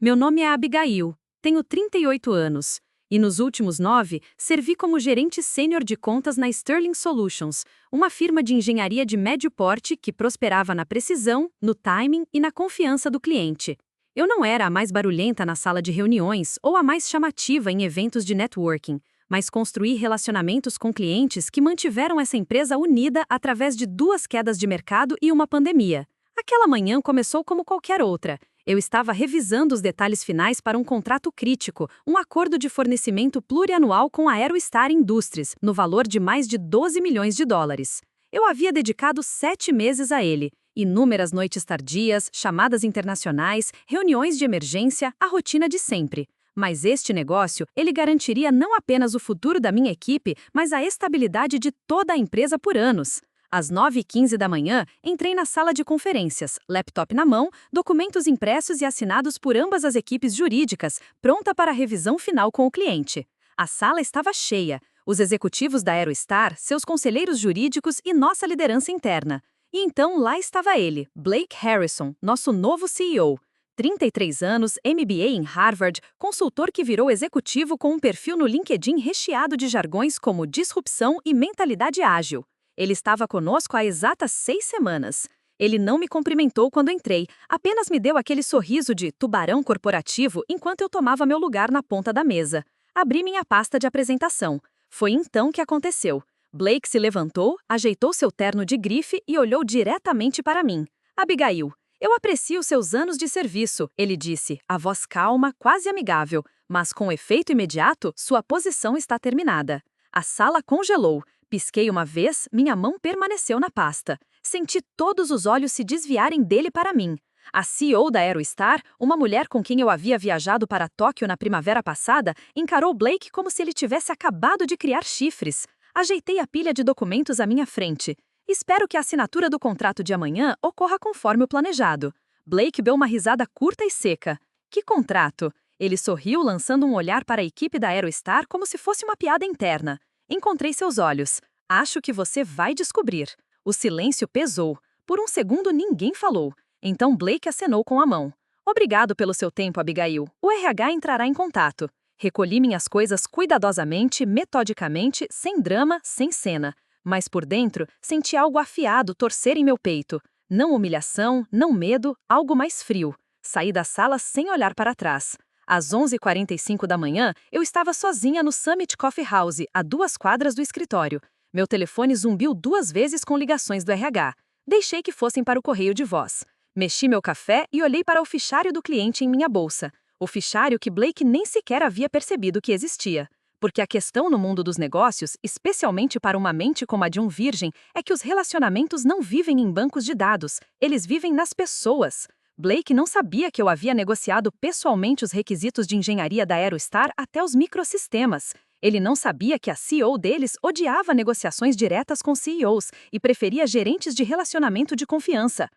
Meu nome é Abigail, tenho 38 anos, e nos últimos 9, servi como gerente sênior de contas na Sterling Solutions, uma firma de engenharia de médio porte que prosperava na precisão, no timing e na confiança do cliente. Eu não era a mais barulhenta na sala de reuniões ou a mais chamativa em eventos de networking, mas construí relacionamentos com clientes que mantiveram essa empresa unida através de 2 quedas de mercado e uma pandemia. Aquela manhã começou como qualquer outra. Eu estava revisando os detalhes finais para um contrato crítico, um acordo de fornecimento plurianual com a Aerostar Industries, no valor de mais de 12 milhões de dólares. Eu havia dedicado 7 meses a ele. Inúmeras noites tardias, chamadas internacionais, reuniões de emergência, a rotina de sempre. Mas este negócio, ele garantiria não apenas o futuro da minha equipe, mas a estabilidade de toda a empresa por anos. Às 9h15 da manhã, entrei na sala de conferências, laptop na mão, documentos impressos e assinados por ambas as equipes jurídicas, pronta para a revisão final com o cliente. A sala estava cheia, os executivos da Aerostar, seus conselheiros jurídicos e nossa liderança interna. E então lá estava ele, Blake Harrison, nosso novo CEO. 33 anos, MBA em Harvard, consultor que virou executivo com um perfil no LinkedIn recheado de jargões como disrupção e mentalidade ágil. Ele estava conosco há exatas 6 semanas. Ele não me cumprimentou quando entrei, apenas me deu aquele sorriso de tubarão corporativo enquanto eu tomava meu lugar na ponta da mesa. Abri minha pasta de apresentação. Foi então que aconteceu. Blake se levantou, ajeitou seu terno de grife e olhou diretamente para mim. Abigail, eu aprecio seus anos de serviço, ele disse, a voz calma, quase amigável, mas com efeito imediato, sua posição está terminada. A sala congelou. Pisquei uma vez, minha mão permaneceu na pasta. Senti todos os olhos se desviarem dele para mim. A CEO da Aerostar, uma mulher com quem eu havia viajado para Tóquio na primavera passada, encarou Blake como se ele tivesse acabado de criar chifres. Ajeitei a pilha de documentos à minha frente. Espero que a assinatura do contrato de amanhã ocorra conforme o planejado. Blake deu uma risada curta e seca. Que contrato? Ele sorriu, lançando um olhar para a equipe da Aerostar como se fosse uma piada interna. Encontrei seus olhos. Acho que você vai descobrir. O silêncio pesou. Por um segundo ninguém falou. Então Blake acenou com a mão. Obrigado pelo seu tempo, Abigail. O RH entrará em contato. Recolhi minhas coisas cuidadosamente, metodicamente, sem drama, sem cena. Mas por dentro, senti algo afiado torcer em meu peito. Não humilhação, não medo, algo mais frio. Saí da sala sem olhar para trás. Às 11h45 da manhã, eu estava sozinha no Summit Coffee House, a 2 quadras do escritório. Meu telefone zumbiu 2 vezes com ligações do RH. Deixei que fossem para o correio de voz. Mexi meu café e olhei para o fichário do cliente em minha bolsa. O fichário que Blake nem sequer havia percebido que existia. Porque a questão no mundo dos negócios, especialmente para uma mente como a de um virgem, é que os relacionamentos não vivem em bancos de dados, eles vivem nas pessoas. Blake não sabia que eu havia negociado pessoalmente os requisitos de engenharia da Aerostar até os microsistemas. Ele não sabia que a CEO deles odiava negociações diretas com CEOs e preferia gerentes de relacionamento de confiança.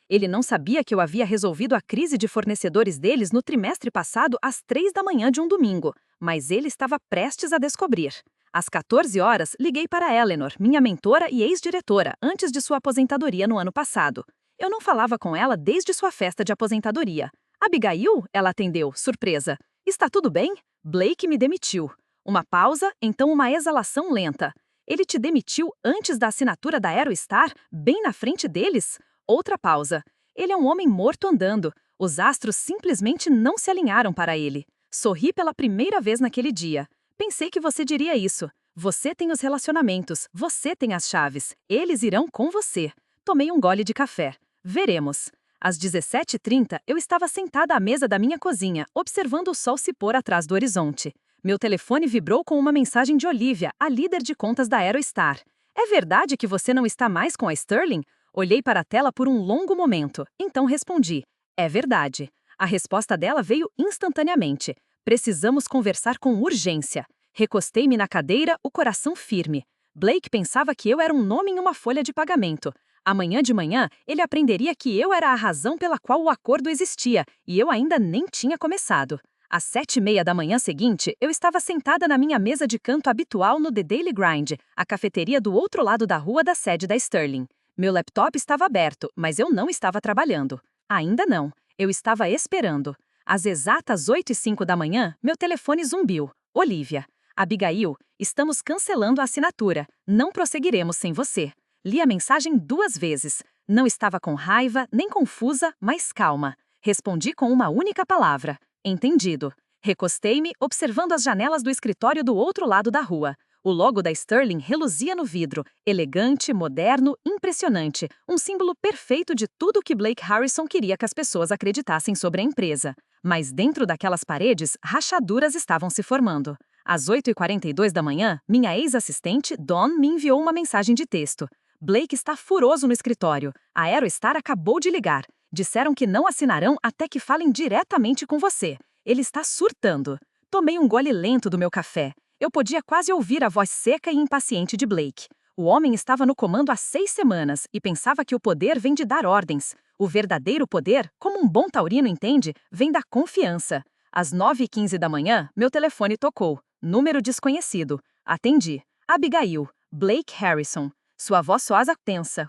Ele não sabia que eu havia resolvido a crise de fornecedores deles no trimestre passado às 3 da manhã de um domingo, mas ele estava prestes a descobrir. Às 14 horas, liguei para Eleanor, minha mentora e ex-diretora, antes de sua aposentadoria no ano passado. Eu não falava com ela desde sua festa de aposentadoria. Abigail? Ela atendeu, surpresa. Está tudo bem? Blake me demitiu. Uma pausa, então uma exalação lenta. Ele te demitiu antes da assinatura da Aerostar, bem na frente deles? Outra pausa. Ele é um homem morto andando. Os astros simplesmente não se alinharam para ele. Sorri pela primeira vez naquele dia. Pensei que você diria isso. Você tem os relacionamentos, você tem as chaves. Eles irão com você. Tomei um gole de café. Veremos. Às 17h30, eu estava sentada à mesa da minha cozinha, observando o sol se pôr atrás do horizonte. Meu telefone vibrou com uma mensagem de Olivia, a líder de contas da Aerostar. É verdade que você não está mais com a Sterling? Olhei para a tela por um longo momento, então respondi. É verdade. A resposta dela veio instantaneamente. Precisamos conversar com urgência. Recostei-me na cadeira, o coração firme. Blake pensava que eu era um nome em uma folha de pagamento. Amanhã de manhã, ele aprenderia que eu era a razão pela qual o acordo existia, e eu ainda nem tinha começado. Às 7h30 da manhã seguinte, eu estava sentada na minha mesa de canto habitual no The Daily Grind, a cafeteria do outro lado da rua da sede da Sterling. Meu laptop estava aberto, mas eu não estava trabalhando. Ainda não. Eu estava esperando. Às exatas 8h05 da manhã, meu telefone zumbiu. Olivia. Abigail, estamos cancelando a assinatura. Não prosseguiremos sem você. Li a mensagem 2 vezes. Não estava com raiva, nem confusa, mas calma. Respondi com uma única palavra. Entendido. Recostei-me, observando as janelas do escritório do outro lado da rua. O logo da Sterling reluzia no vidro, elegante, moderno, impressionante, um símbolo perfeito de tudo o que Blake Harrison queria que as pessoas acreditassem sobre a empresa. Mas dentro daquelas paredes, rachaduras estavam se formando. Às 8h42 da manhã, minha ex-assistente, Dawn, me enviou uma mensagem de texto. Blake está furioso no escritório. A Aerostar acabou de ligar. Disseram que não assinarão até que falem diretamente com você. Ele está surtando. Tomei um gole lento do meu café. Eu podia quase ouvir a voz seca e impaciente de Blake. O homem estava no comando há 6 semanas e pensava que o poder vem de dar ordens. O verdadeiro poder, como um bom taurino entende, vem da confiança. Às 9h15 da manhã, meu telefone tocou. Número desconhecido. Atendi. Abigail. Blake Harrison. Sua voz soasa tensa,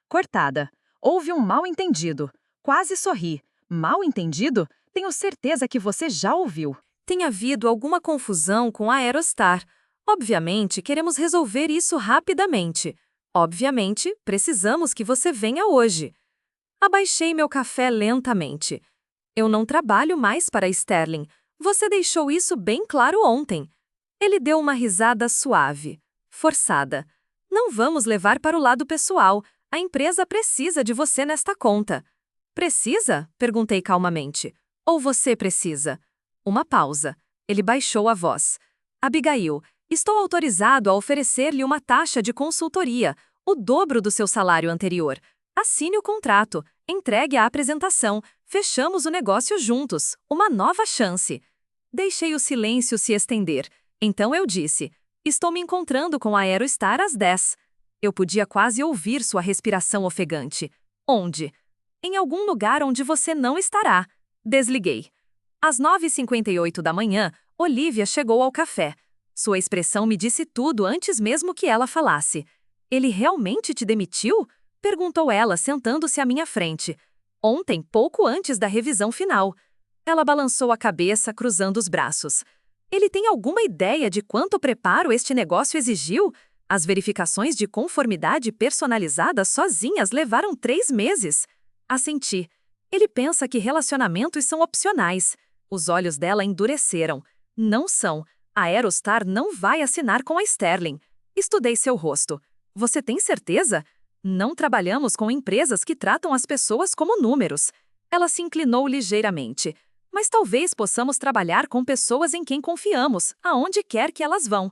cortada. Houve um mal-entendido. Quase sorri. Mal-entendido? Tenho certeza que você já ouviu. Tem havido alguma confusão com a Aerostar. Obviamente, queremos resolver isso rapidamente. Obviamente, precisamos que você venha hoje. Abaixei meu café lentamente. Eu não trabalho mais para a Sterling. Você deixou isso bem claro ontem. Ele deu uma risada suave, forçada. Não vamos levar para o lado pessoal. A empresa precisa de você nesta conta. Precisa? Perguntei calmamente. Ou você precisa? Uma pausa. Ele baixou a voz. Abigail, estou autorizado a oferecer-lhe uma taxa de consultoria, o dobro do seu salário anterior. Assine o contrato, entregue a apresentação, fechamos o negócio juntos, uma nova chance. Deixei o silêncio se estender. Então eu disse, estou me encontrando com a Aerostar às 10. Eu podia quase ouvir sua respiração ofegante. Onde? Em algum lugar onde você não estará. Desliguei. Às 9h58 da manhã, Olivia chegou ao café. Sua expressão me disse tudo antes mesmo que ela falasse. Ele realmente te demitiu? Perguntou ela, sentando-se à minha frente. Ontem, pouco antes da revisão final. Ela balançou a cabeça, cruzando os braços. Ele tem alguma ideia de quanto preparo este negócio exigiu? As verificações de conformidade personalizadas sozinhas levaram 3 meses. Assenti. Ele pensa que relacionamentos são opcionais. Os olhos dela endureceram. Não são. A Aerostar não vai assinar com a Sterling. Estudei seu rosto. Você tem certeza? Não trabalhamos com empresas que tratam as pessoas como números. Ela se inclinou ligeiramente. Mas talvez possamos trabalhar com pessoas em quem confiamos, aonde quer que elas vão.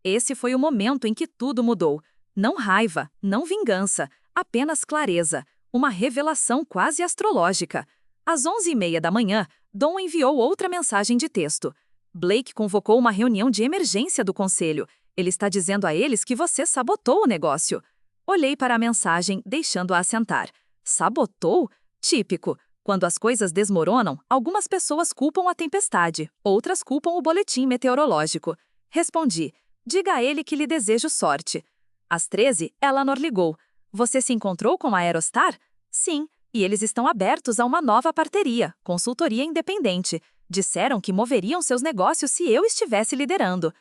Esse foi o momento em que tudo mudou. Não raiva, não vingança, apenas clareza. Uma revelação quase astrológica. Às 11h30 da manhã, Dawn enviou outra mensagem de texto. Blake convocou uma reunião de emergência do conselho. Ele está dizendo a eles que você sabotou o negócio. Olhei para a mensagem, deixando-a assentar. Sabotou? Típico. Quando as coisas desmoronam, algumas pessoas culpam a tempestade, outras culpam o boletim meteorológico. Respondi. Diga a ele que lhe desejo sorte. Às 13h, Eleanor ligou. Você se encontrou com a Aerostar? Sim, e eles estão abertos a uma nova parceria, consultoria independente. Disseram que moveriam seus negócios se eu estivesse liderando.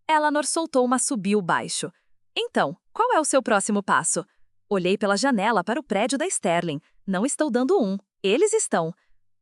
Eleanor soltou uma assobio baixo. Então, qual é o seu próximo passo? Olhei pela janela para o prédio da Sterling. Não estou dando um. Eles estão.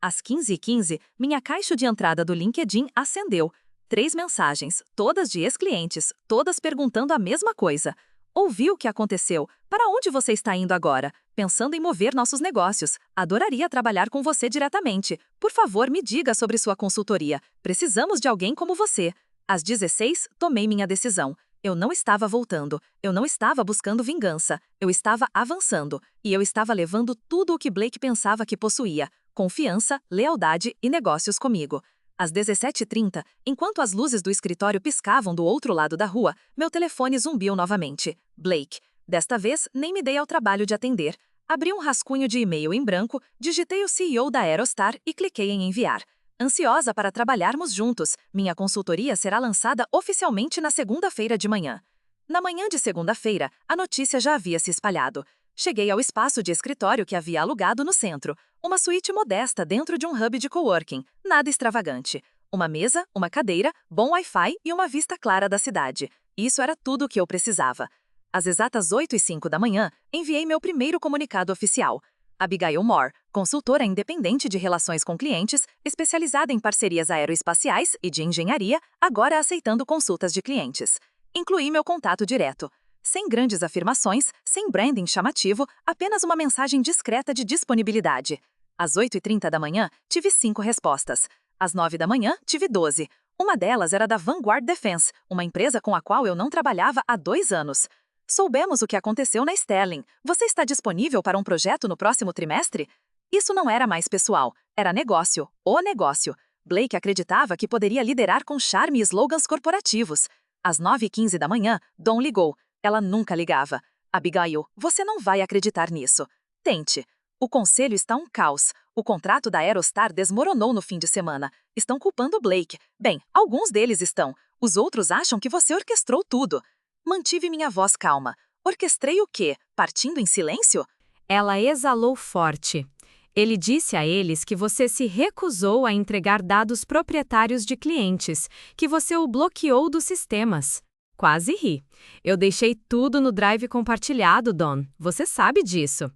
Às 15h15, minha caixa de entrada do LinkedIn acendeu. 3 mensagens, todas de ex-clientes, todas perguntando a mesma coisa. Ouvi o que aconteceu. Para onde você está indo agora? Pensando em mover nossos negócios. Adoraria trabalhar com você diretamente. Por favor, me diga sobre sua consultoria. Precisamos de alguém como você. Às 16h, tomei minha decisão. Eu não estava voltando. Eu não estava buscando vingança. Eu estava avançando. E eu estava levando tudo o que Blake pensava que possuía. Confiança, lealdade e negócios comigo. Às 17h30, enquanto as luzes do escritório piscavam do outro lado da rua, meu telefone zumbiu novamente. Blake. Desta vez, nem me dei ao trabalho de atender. Abri um rascunho de e-mail em branco, digitei o CEO da Aerostar e cliquei em enviar. Ansiosa para trabalharmos juntos, minha consultoria será lançada oficialmente na segunda-feira de manhã. Na manhã de segunda-feira, a notícia já havia se espalhado. Cheguei ao espaço de escritório que havia alugado no centro. Uma suíte modesta dentro de um hub de coworking, nada extravagante. Uma mesa, uma cadeira, bom Wi-Fi e uma vista clara da cidade. Isso era tudo o que eu precisava. Às exatas 8h05 da manhã, enviei meu primeiro comunicado oficial. Abigail Moore, consultora independente de relações com clientes, especializada em parcerias aeroespaciais e de engenharia, agora aceitando consultas de clientes. Incluí meu contato direto. Sem grandes afirmações, sem branding chamativo, apenas uma mensagem discreta de disponibilidade. Às 8h30 da manhã, tive 5 respostas. Às 9 da manhã, tive 12. Uma delas era da Vanguard Defense, uma empresa com a qual eu não trabalhava há 2 anos. Soubemos o que aconteceu na Sterling. Você está disponível para um projeto no próximo trimestre? Isso não era mais pessoal, era negócio, o negócio. Blake acreditava que poderia liderar com charme e slogans corporativos. Às 9h15 da manhã, Dawn ligou. Ela nunca ligava. Abigail, você não vai acreditar nisso. Tente. O conselho está um caos. O contrato da Aerostar desmoronou no fim de semana. Estão culpando Blake. Bem, alguns deles estão. Os outros acham que você orquestrou tudo. Mantive minha voz calma. Orquestrei o quê? Partindo em silêncio? Ela exalou forte. Ele disse a eles que você se recusou a entregar dados proprietários de clientes, que você o bloqueou dos sistemas. Quase ri. Eu deixei tudo no Drive compartilhado, Dawn. Você sabe disso.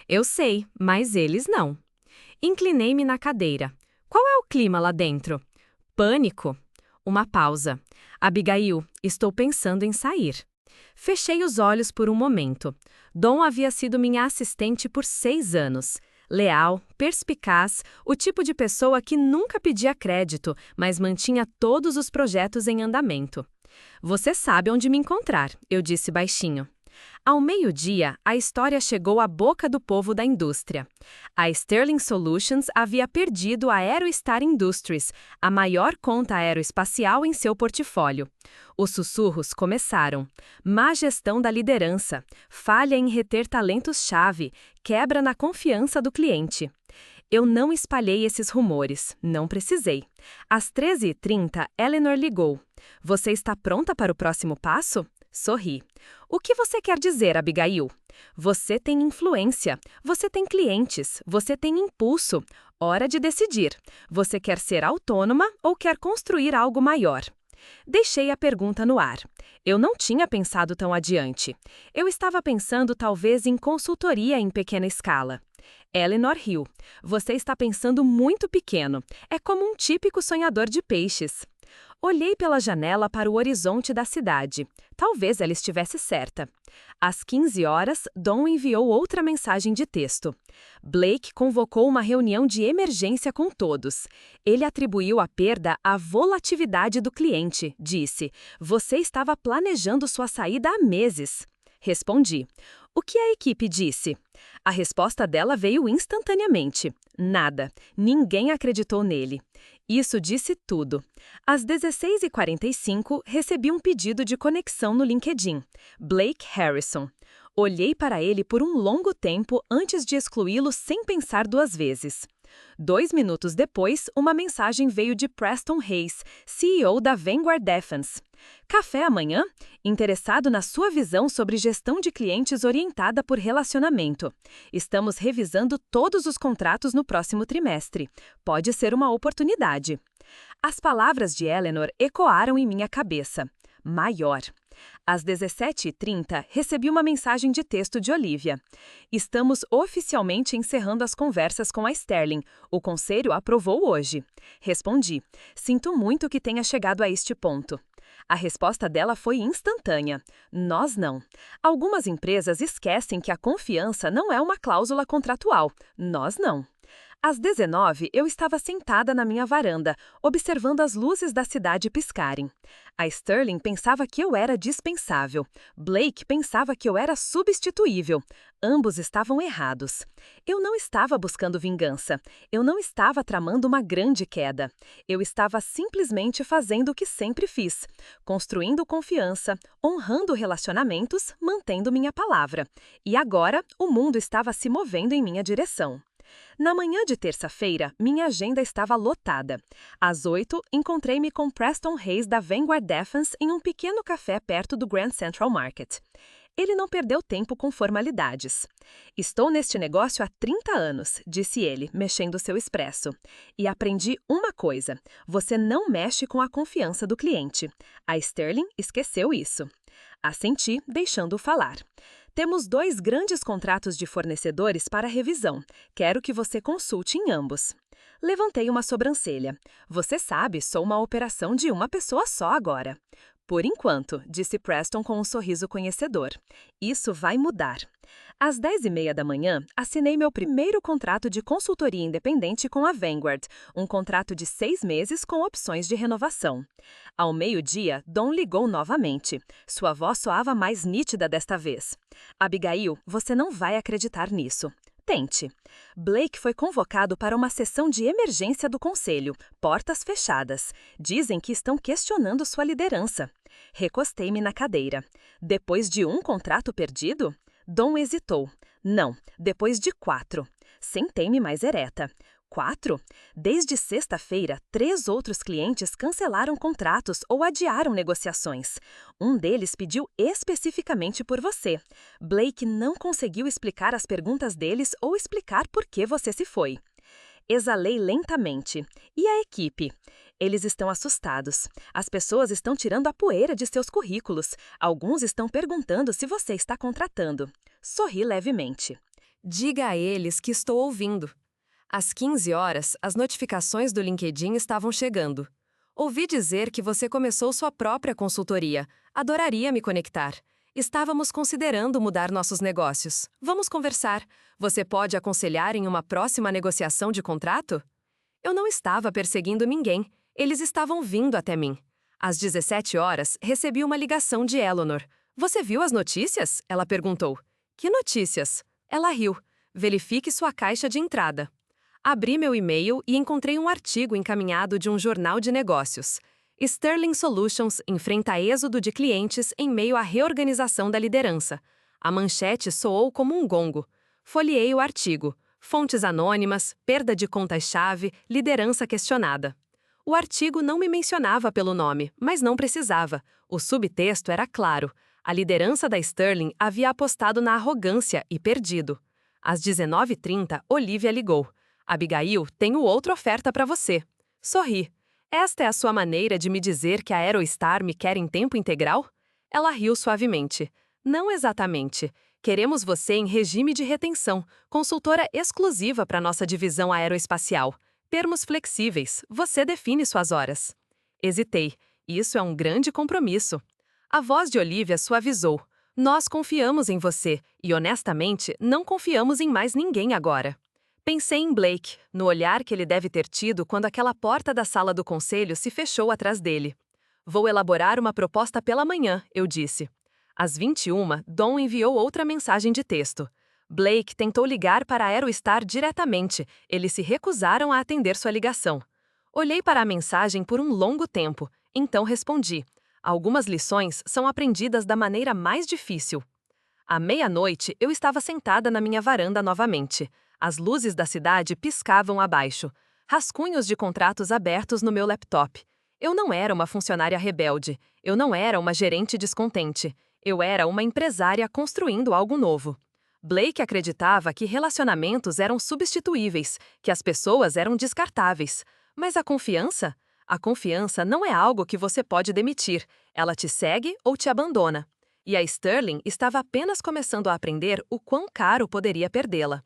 Eu sei, mas eles não. Inclinei-me na cadeira. Qual é o clima lá dentro? Pânico. Uma pausa. Abigail, estou pensando em sair. Fechei os olhos por um momento. Dawn havia sido minha assistente por 6 anos. Leal, perspicaz, o tipo de pessoa que nunca pedia crédito, mas mantinha todos os projetos em andamento. Você sabe onde me encontrar, eu disse baixinho. Ao meio-dia, a história chegou à boca do povo da indústria. A Sterling Solutions havia perdido a Aerostar Industries, a maior conta aeroespacial em seu portfólio. Os sussurros começaram. Má gestão da liderança, falha em reter talentos-chave, quebra na confiança do cliente. Eu não espalhei esses rumores, não precisei. Às 13h30, Eleanor ligou. Você está pronta para o próximo passo? Sorri. O que você quer dizer, Abigail? Você tem influência, você tem clientes, você tem impulso. Hora de decidir. Você quer ser autônoma ou quer construir algo maior? Deixei a pergunta no ar. Eu não tinha pensado tão adiante. Eu estava pensando talvez em consultoria em pequena escala. Eleanor riu. Você está pensando muito pequeno. É como um típico sonhador de peixes. Olhei pela janela para o horizonte da cidade. Talvez ela estivesse certa. Às 15 horas, Dawn enviou outra mensagem de texto. Blake convocou uma reunião de emergência com todos. Ele atribuiu a perda à volatilidade do cliente, disse. Você estava planejando sua saída há meses. Respondi. O que a equipe disse? A resposta dela veio instantaneamente. Nada. Ninguém acreditou nele. Isso disse tudo. Às 16h45, recebi um pedido de conexão no LinkedIn. Blake Harrison. Olhei para ele por um longo tempo antes de excluí-lo sem pensar 2 vezes. 2 minutos depois, uma mensagem veio de Preston Hayes, CEO da Vanguard Defense. Café amanhã? Interessado na sua visão sobre gestão de clientes orientada por relacionamento. Estamos revisando todos os contratos no próximo trimestre. Pode ser uma oportunidade. As palavras de Eleanor ecoaram em minha cabeça. Maior. Às 17h30, recebi uma mensagem de texto de Olivia. Estamos oficialmente encerrando as conversas com a Sterling. O conselho aprovou hoje. Respondi. Sinto muito que tenha chegado a este ponto. A resposta dela foi instantânea. Nós não. Algumas empresas esquecem que a confiança não é uma cláusula contratual. Nós não. Às 19h, eu estava sentada na minha varanda, observando as luzes da cidade piscarem. A Sterling pensava que eu era dispensável. Blake pensava que eu era substituível. Ambos estavam errados. Eu não estava buscando vingança. Eu não estava tramando uma grande queda. Eu estava simplesmente fazendo o que sempre fiz. Construindo confiança, honrando relacionamentos, mantendo minha palavra. E agora, o mundo estava se movendo em minha direção. Na manhã de terça-feira, minha agenda estava lotada. Às 8h, encontrei-me com Preston Hayes da Vanguard Defense em um pequeno café perto do Grand Central Market. Ele não perdeu tempo com formalidades. Estou neste negócio há 30 anos, disse ele, mexendo seu expresso. E aprendi uma coisa: você não mexe com a confiança do cliente. A Sterling esqueceu isso. Assenti, deixando-o falar. Temos 2 grandes contratos de fornecedores para revisão. Quero que você consulte em ambos. Levantei uma sobrancelha. Você sabe, sou uma operação de uma pessoa só agora. Por enquanto, disse Preston com um sorriso conhecedor. Isso vai mudar. Às 10h30 da manhã, assinei meu primeiro contrato de consultoria independente com a Vanguard, um contrato de 6 meses com opções de renovação. Ao meio-dia, Don ligou novamente. Sua voz soava mais nítida desta vez. Abigail, você não vai acreditar nisso. Tente. Blake foi convocado para uma sessão de emergência do conselho, portas fechadas. Dizem que estão questionando sua liderança. Recostei-me na cadeira. Depois de um contrato perdido? Don hesitou. Não, depois de 4. Sentei-me mais ereta. 4? Desde sexta-feira, 3 outros clientes cancelaram contratos ou adiaram negociações. Um deles pediu especificamente por você. Blake não conseguiu explicar as perguntas deles ou explicar por que você se foi. Exalei lentamente. E a equipe? Eles estão assustados. As pessoas estão tirando a poeira de seus currículos. Alguns estão perguntando se você está contratando. Sorri levemente. Diga a eles que estou ouvindo. Às 15 horas, as notificações do LinkedIn estavam chegando. Ouvi dizer que você começou sua própria consultoria. Adoraria me conectar. Estávamos considerando mudar nossos negócios. Vamos conversar. Você pode aconselhar em uma próxima negociação de contrato? Eu não estava perseguindo ninguém. Eles estavam vindo até mim. Às 17 horas, recebi uma ligação de Eleanor. Você viu as notícias? Ela perguntou. Que notícias? Ela riu. Verifique sua caixa de entrada. Abri meu e-mail e encontrei um artigo encaminhado de um jornal de negócios. Sterling Solutions enfrenta êxodo de clientes em meio à reorganização da liderança. A manchete soou como um gongo. Folheei o artigo. Fontes anônimas, perda de contas-chave, liderança questionada. O artigo não me mencionava pelo nome, mas não precisava. O subtexto era claro. A liderança da Sterling havia apostado na arrogância e perdido. Às 19h30, Olivia ligou. Abigail, tenho outra oferta para você. Sorri. Esta é a sua maneira de me dizer que a Aerostar me quer em tempo integral? Ela riu suavemente. Não exatamente. Queremos você em regime de retenção, consultora exclusiva para nossa divisão aeroespacial. Termos flexíveis, você define suas horas. Hesitei. Isso é um grande compromisso. A voz de Olivia suavizou. Nós confiamos em você e, honestamente, não confiamos em mais ninguém agora. Pensei em Blake, no olhar que ele deve ter tido quando aquela porta da sala do conselho se fechou atrás dele. Vou elaborar uma proposta pela manhã, eu disse. Às 21h, Don enviou outra mensagem de texto. Blake tentou ligar para a Aerostar diretamente. Eles se recusaram a atender sua ligação. Olhei para a mensagem por um longo tempo, então respondi. Algumas lições são aprendidas da maneira mais difícil. À meia-noite, eu estava sentada na minha varanda novamente. As luzes da cidade piscavam abaixo. Rascunhos de contratos abertos no meu laptop. Eu não era uma funcionária rebelde. Eu não era uma gerente descontente. Eu era uma empresária construindo algo novo. Blake acreditava que relacionamentos eram substituíveis, que as pessoas eram descartáveis. Mas a confiança? A confiança não é algo que você pode demitir. Ela te segue ou te abandona. E a Sterling estava apenas começando a aprender o quão caro poderia perdê-la.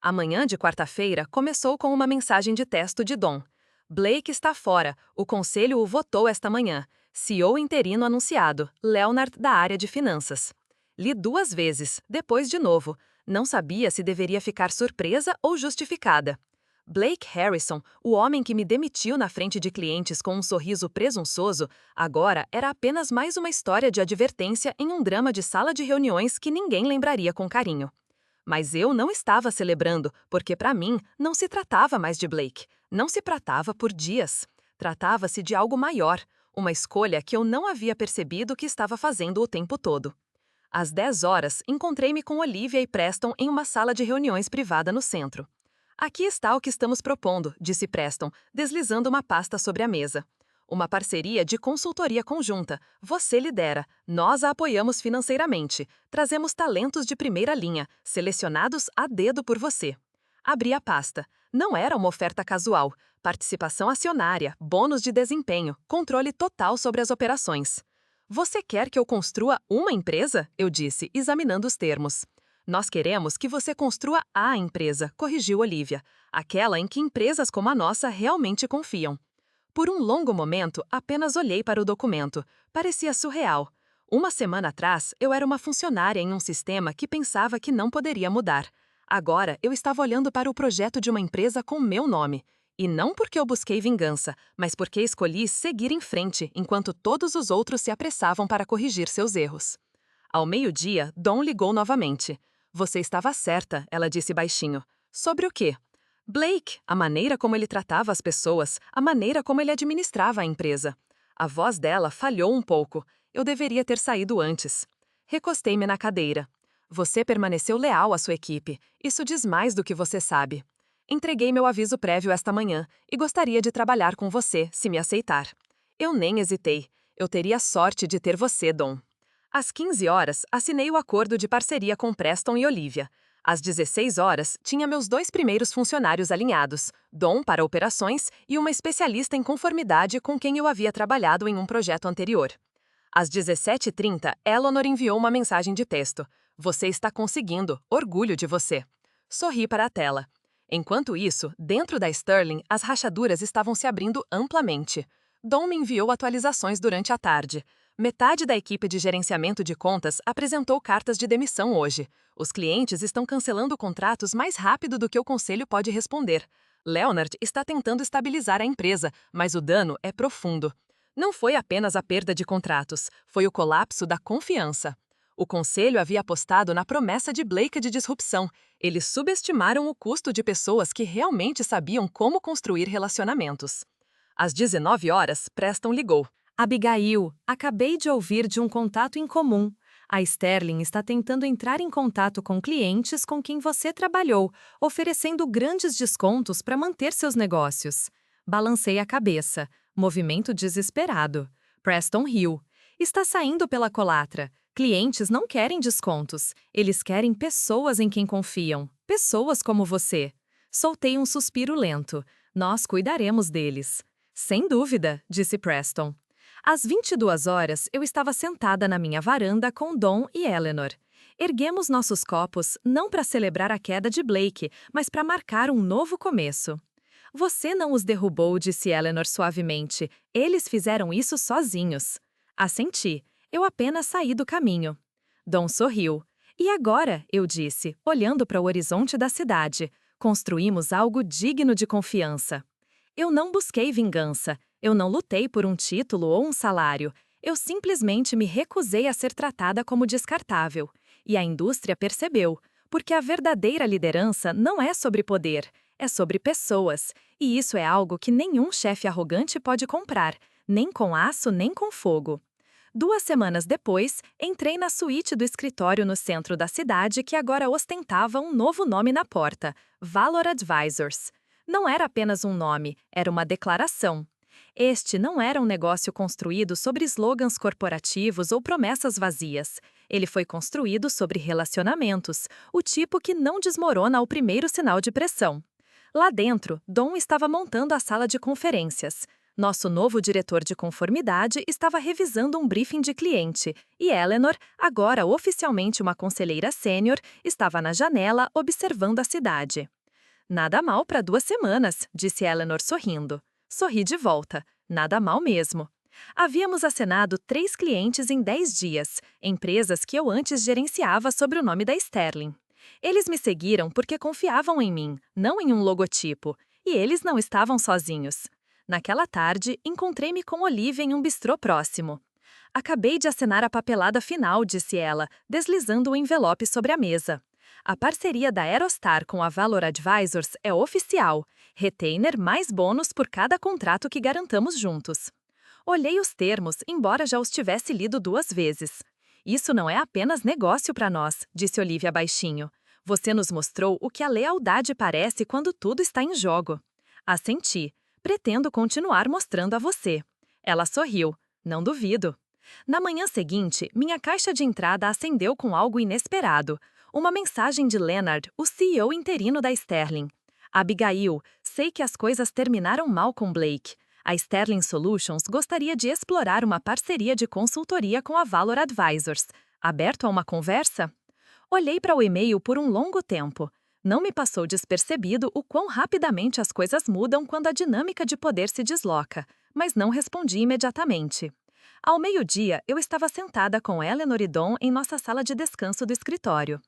A manhã de quarta-feira começou com uma mensagem de texto de Don. Blake está fora, o conselho o votou esta manhã. CEO interino anunciado, Leonard da área de finanças. Li 2 vezes, depois de novo. Não sabia se deveria ficar surpresa ou justificada. Blake Harrison, o homem que me demitiu na frente de clientes com um sorriso presunçoso, agora era apenas mais uma história de advertência em um drama de sala de reuniões que ninguém lembraria com carinho. Mas eu não estava celebrando, porque para mim não se tratava mais de Blake. Não se tratava por dias. Tratava-se de algo maior, uma escolha que eu não havia percebido que estava fazendo o tempo todo. Às 10 horas, encontrei-me com Olivia e Preston em uma sala de reuniões privada no centro. Aqui está o que estamos propondo, disse Preston, deslizando uma pasta sobre a mesa. Uma parceria de consultoria conjunta. Você lidera, nós a apoiamos financeiramente. Trazemos talentos de primeira linha, selecionados a dedo por você. Abri a pasta. Não era uma oferta casual. Participação acionária, bônus de desempenho, controle total sobre as operações. Você quer que eu construa uma empresa? Eu disse, examinando os termos. Nós queremos que você construa a empresa, corrigiu Olivia. Aquela em que empresas como a nossa realmente confiam. Por um longo momento, apenas olhei para o documento. Parecia surreal. Uma semana atrás, eu era uma funcionária em um sistema que pensava que não poderia mudar. Agora, eu estava olhando para o projeto de uma empresa com meu nome. E não porque eu busquei vingança, mas porque escolhi seguir em frente enquanto todos os outros se apressavam para corrigir seus erros. Ao meio-dia, Dawn ligou novamente. Você estava certa, ela disse baixinho. Sobre o quê? Blake, a maneira como ele tratava as pessoas, a maneira como ele administrava a empresa. A voz dela falhou um pouco. Eu deveria ter saído antes. Recostei-me na cadeira. Você permaneceu leal à sua equipe. Isso diz mais do que você sabe. Entreguei meu aviso prévio esta manhã e gostaria de trabalhar com você, se me aceitar. Eu nem hesitei. Eu teria sorte de ter você, Dawn. Às 15 horas, assinei o acordo de parceria com Preston e Olivia. Às 16 horas, tinha meus 2 primeiros funcionários alinhados, Dawn para operações e uma especialista em conformidade com quem eu havia trabalhado em um projeto anterior. Às 17h30, Eleanor enviou uma mensagem de texto. Você está conseguindo, orgulho de você. Sorri para a tela. Enquanto isso, dentro da Sterling, as rachaduras estavam se abrindo amplamente. Dawn me enviou atualizações durante a tarde. Metade da equipe de gerenciamento de contas apresentou cartas de demissão hoje. Os clientes estão cancelando contratos mais rápido do que o conselho pode responder. Leonard está tentando estabilizar a empresa, mas o dano é profundo. Não foi apenas a perda de contratos, foi o colapso da confiança. O conselho havia apostado na promessa de Blake de disrupção. Eles subestimaram o custo de pessoas que realmente sabiam como construir relacionamentos. Às 19 horas, Preston ligou. Abigail, acabei de ouvir de um contato em comum. A Sterling está tentando entrar em contato com clientes com quem você trabalhou, oferecendo grandes descontos para manter seus negócios. Balancei a cabeça. Movimento desesperado. Preston riu. Está saindo pela colatra. Clientes não querem descontos. Eles querem pessoas em quem confiam. Pessoas como você. Soltei um suspiro lento. Nós cuidaremos deles. Sem dúvida, disse Preston. Às 22 horas, eu estava sentada na minha varanda com Dawn e Eleanor. Erguemos nossos copos não para celebrar a queda de Blake, mas para marcar um novo começo. Você não os derrubou, disse Eleanor suavemente. Eles fizeram isso sozinhos. Assenti. Eu apenas saí do caminho. Dawn sorriu. E agora, eu disse, olhando para o horizonte da cidade, construímos algo digno de confiança. Eu não busquei vingança. Eu não lutei por um título ou um salário. Eu simplesmente me recusei a ser tratada como descartável. E a indústria percebeu, porque a verdadeira liderança não é sobre poder, é sobre pessoas. E isso é algo que nenhum chefe arrogante pode comprar, nem com aço nem com fogo. 2 semanas depois, entrei na suíte do escritório no centro da cidade que agora ostentava um novo nome na porta, Valor Advisors. Não era apenas um nome, era uma declaração. Este não era um negócio construído sobre slogans corporativos ou promessas vazias. Ele foi construído sobre relacionamentos, o tipo que não desmorona ao primeiro sinal de pressão. Lá dentro, Dawn estava montando a sala de conferências. Nosso novo diretor de conformidade estava revisando um briefing de cliente, e Eleanor, agora oficialmente uma conselheira sênior, estava na janela observando a cidade. Nada mal para 2 semanas, disse Eleanor sorrindo. Sorri de volta. Nada mal mesmo. Havíamos acenado 3 clientes em 10 dias, empresas que eu antes gerenciava sob o nome da Sterling. Eles me seguiram porque confiavam em mim, não em um logotipo, e eles não estavam sozinhos. Naquela tarde, encontrei-me com Olivia em um bistrô próximo. Acabei de assinar a papelada final, disse ela, deslizando o envelope sobre a mesa. A parceria da Aerostar com a Valor Advisors é oficial. Retainer mais bônus por cada contrato que garantamos juntos. Olhei os termos, embora já os tivesse lido 2 vezes. Isso não é apenas negócio para nós, disse Olivia baixinho. Você nos mostrou o que a lealdade parece quando tudo está em jogo. Assenti. Pretendo continuar mostrando a você. Ela sorriu. Não duvido. Na manhã seguinte, minha caixa de entrada acendeu com algo inesperado. Uma mensagem de Leonard, o CEO interino da Sterling. Abigail, sei que as coisas terminaram mal com Blake. A Sterling Solutions gostaria de explorar uma parceria de consultoria com a Valor Advisors. Aberto a uma conversa? Olhei para o e-mail por um longo tempo. Não me passou despercebido o quão rapidamente as coisas mudam quando a dinâmica de poder se desloca, mas não respondi imediatamente. Ao meio-dia, eu estava sentada com Eleanor e Don em nossa sala de descanso do escritório.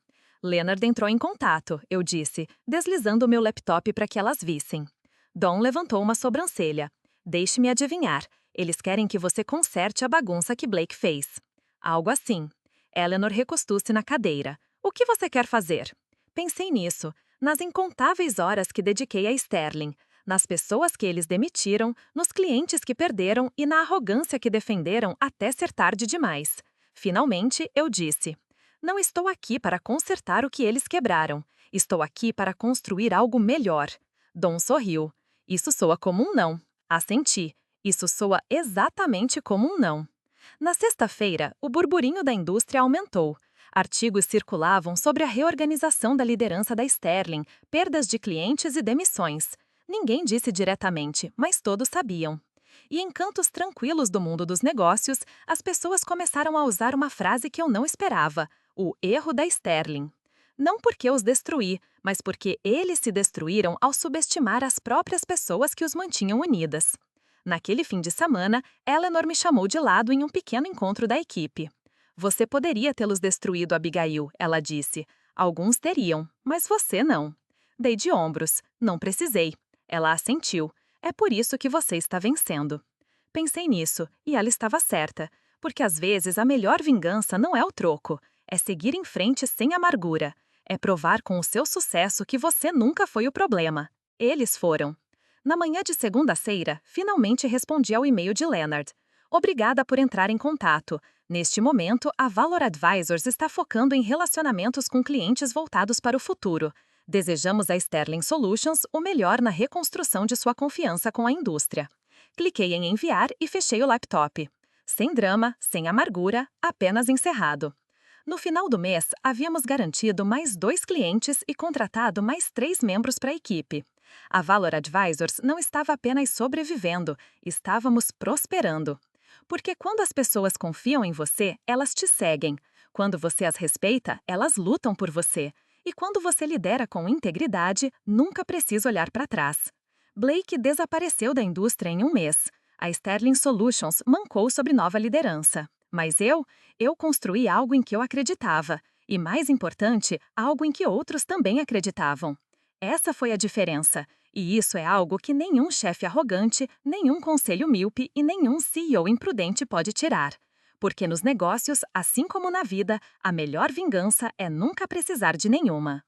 Leonard entrou em contato, eu disse, deslizando o meu laptop para que elas vissem. Don levantou uma sobrancelha. Deixe-me adivinhar, eles querem que você conserte a bagunça que Blake fez. Algo assim. Eleanor recostou-se na cadeira. O que você quer fazer? Pensei nisso, nas incontáveis horas que dediquei a Sterling, nas pessoas que eles demitiram, nos clientes que perderam e na arrogância que defenderam até ser tarde demais. Finalmente, eu disse: não estou aqui para consertar o que eles quebraram. Estou aqui para construir algo melhor. Don sorriu. Isso soa como um não. Assenti. Isso soa exatamente como um não. Na sexta-feira, o burburinho da indústria aumentou. Artigos circulavam sobre a reorganização da liderança da Sterling, perdas de clientes e demissões. Ninguém disse diretamente, mas todos sabiam. E em cantos tranquilos do mundo dos negócios, as pessoas começaram a usar uma frase que eu não esperava: o erro da Sterling. Não porque os destruí, mas porque eles se destruíram ao subestimar as próprias pessoas que os mantinham unidas. Naquele fim de semana, Eleanor me chamou de lado em um pequeno encontro da equipe. Você poderia tê-los destruído, Abigail, ela disse. Alguns teriam, mas você não. Dei de ombros. Não precisei. Ela assentiu. É por isso que você está vencendo. Pensei nisso, e ela estava certa, porque às vezes a melhor vingança não é o troco, é seguir em frente sem amargura, é provar com o seu sucesso que você nunca foi o problema. Eles foram. Na manhã de segunda-feira, finalmente respondi ao e-mail de Leonard. Obrigada por entrar em contato. Neste momento, a Valor Advisors está focando em relacionamentos com clientes voltados para o futuro. Desejamos a Sterling Solutions o melhor na reconstrução de sua confiança com a indústria. Cliquei em enviar e fechei o laptop. Sem drama, sem amargura, apenas encerrado. No final do mês, havíamos garantido mais 2 clientes e contratado mais 3 membros para a equipe. A Valor Advisors não estava apenas sobrevivendo, estávamos prosperando. Porque quando as pessoas confiam em você, elas te seguem. Quando você as respeita, elas lutam por você. E quando você lidera com integridade, nunca precisa olhar para trás. Blake desapareceu da indústria em um mês. A Sterling Solutions mancou sobre nova liderança. Mas eu construí algo em que eu acreditava. E, mais importante, algo em que outros também acreditavam. Essa foi a diferença. E isso é algo que nenhum chefe arrogante, nenhum conselho míope e nenhum CEO imprudente pode tirar. Porque nos negócios, assim como na vida, a melhor vingança é nunca precisar de nenhuma.